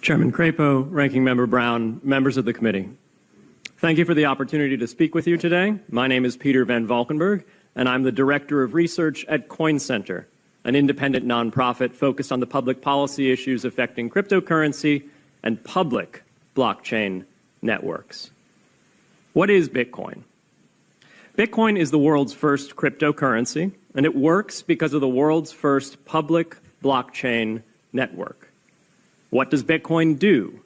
Chairman Crapo, Ranking Member Brown, members of the committee. Thank you for the opportunity to speak with you today. My name is Peter Van Valkenburg, and I'm the Director of Research at Coin Center, an independent nonprofit focused on the public policy issues affecting cryptocurrency and public blockchain networks. What is Bitcoin? Bitcoin is the world's first cryptocurrency, and it works because of the world's first public blockchain network. What does Bitcoin do?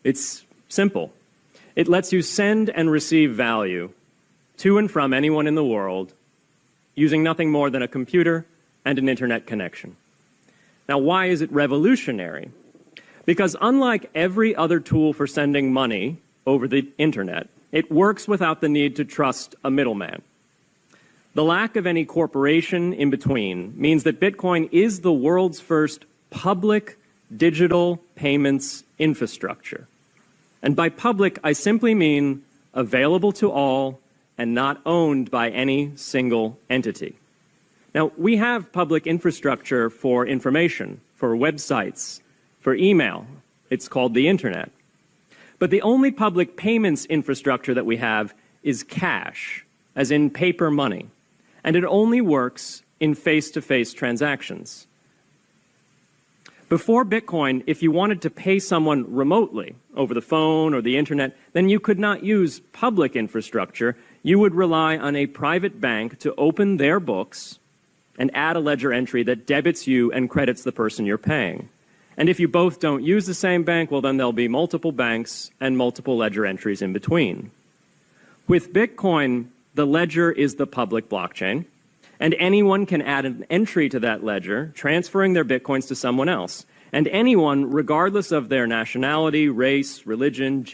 It's simple. It lets you send and receive value to and from anyone in the world using nothing more than a computer and an internet connection. Now, why is it revolutionary? Because unlike every other tool for sending money over the internet, it works without the need to trust a middleman. The lack of any corporation in between means that Bitcoin is the world's first public digital payments infrastructure. And by public, I simply mean available to all and not owned by any single entity. Now, we have public infrastructure for information, for websites, for email. It's called the internet. But the only public payments infrastructure that we have is cash, as in paper money. And it only works in face-to-face transactions. Before Bitcoin, if you wanted to pay someone remotely over the phone or the internet, then you could not use public infrastructure. You would rely on a private bank to open their books and add a ledger entry that debits you and credits the person you're paying. And if you both don't use the same bank, well, then there'll be multiple banks and multiple ledger entries in between. With Bitcoin, the ledger is the public blockchain, and anyone can add an entry to that ledger, transferring their Bitcoins to someone else. And anyone, regardless of their nationality, race, religion,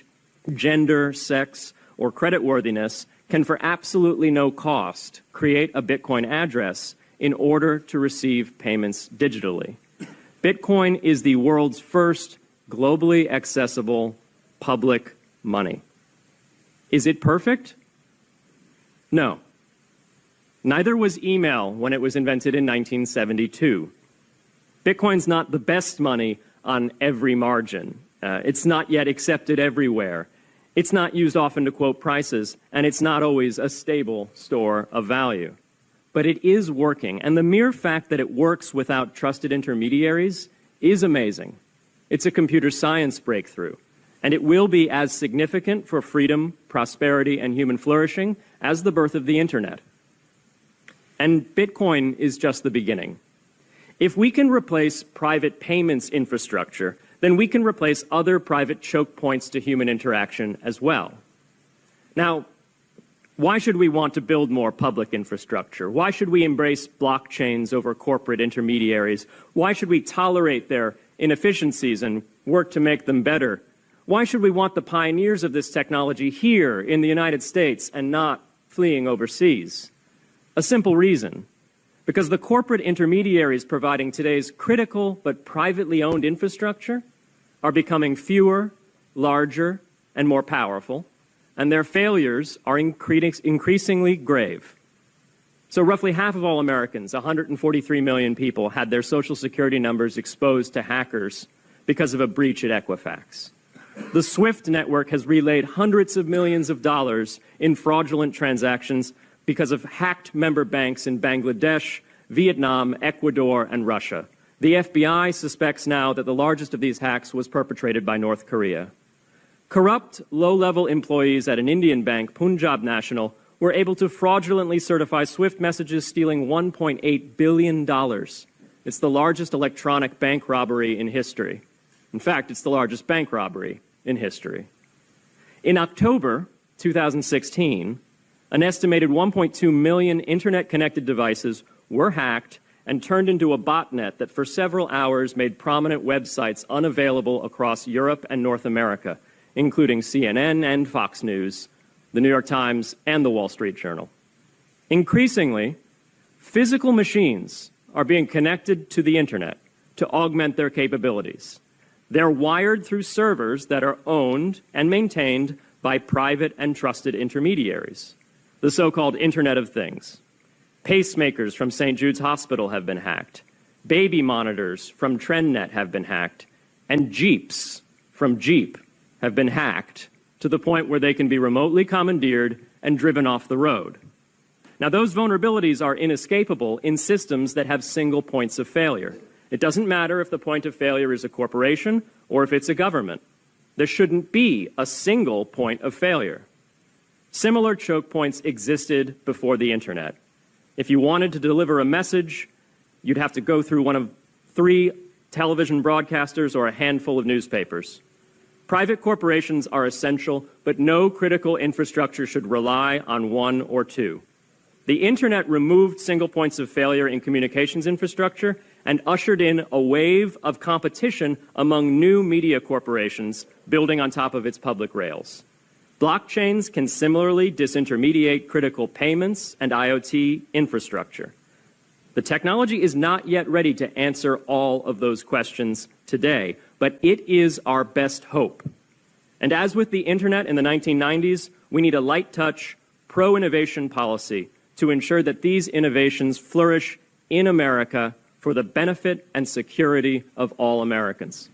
gender, sex, or creditworthiness, can for absolutely no cost create a Bitcoin address in order to receive payments digitally. Bitcoin is the world's first globally accessible public money. Is it perfect? No. Neither was email when it was invented in 1972. Bitcoin's not the best money on every margin. It's not yet accepted everywhere. It's not used often to quote prices, and it's not always a stable store of value. But it is working, and the mere fact that it works without trusted intermediaries is amazing. It's a computer science breakthrough, and it will be as significant for freedom, prosperity, and human flourishing as the birth of the internet. And Bitcoin is just the beginning. If we can replace private payments infrastructure, then we can replace other private choke points to human interaction as well. Now, why should we want to build more public infrastructure? Why should we embrace blockchains over corporate intermediaries? Why should we tolerate their inefficiencies and work to make them better? Why should we want the pioneers of this technology here in the United States and not fleeing overseas? A simple reason. Because the corporate intermediaries providing today's critical but privately owned infrastructure are becoming fewer, larger, and more powerful, and their failures are increasingly grave. So roughly half of all Americans, 143 million people, had their Social Security numbers exposed to hackers because of a breach at Equifax. The SWIFT network has relayed hundreds of millions of dollars in fraudulent transactions because of hacked member banks in Bangladesh, Vietnam, Ecuador, and Russia. The FBI suspects now that the largest of these hacks was perpetrated by North Korea. Corrupt, low-level employees at an Indian bank, Punjab National, were able to fraudulently certify SWIFT messages, stealing $1.8 billion. It's the largest electronic bank robbery in history. In fact, it's the largest bank robbery in history. In October 2016, an estimated 1.2 million internet-connected devices were hacked and turned into a botnet that for several hours made prominent websites unavailable across Europe and North America, including CNN and Fox News, the New York Times, and the Wall Street Journal. Increasingly, physical machines are being connected to the internet to augment their capabilities. They're wired through servers that are owned and maintained by private and trusted intermediaries, the so-called Internet of Things. Pacemakers from St. Jude's Hospital have been hacked. Baby monitors from TrendNet have been hacked. And Jeeps from Jeep have been hacked to the point where they can be remotely commandeered and driven off the road. Now, those vulnerabilities are inescapable in systems that have single points of failure. It doesn't matter if the point of failure is a corporation or if it's a government. There shouldn't be a single point of failure. Similar choke points existed before the internet. If you wanted to deliver a message, you'd have to go through one of 3 television broadcasters or a handful of newspapers. Private corporations are essential, but no critical infrastructure should rely on 1 or 2. The internet removed single points of failure in communications infrastructure and ushered in a wave of competition among new media corporations building on top of its public rails. Blockchains can similarly disintermediate critical payments and IoT infrastructure. The technology is not yet ready to answer all of those questions today, but it is our best hope. And as with the internet in the 1990s, we need a light-touch, pro-innovation policy to ensure that these innovations flourish in America for the benefit and security of all Americans.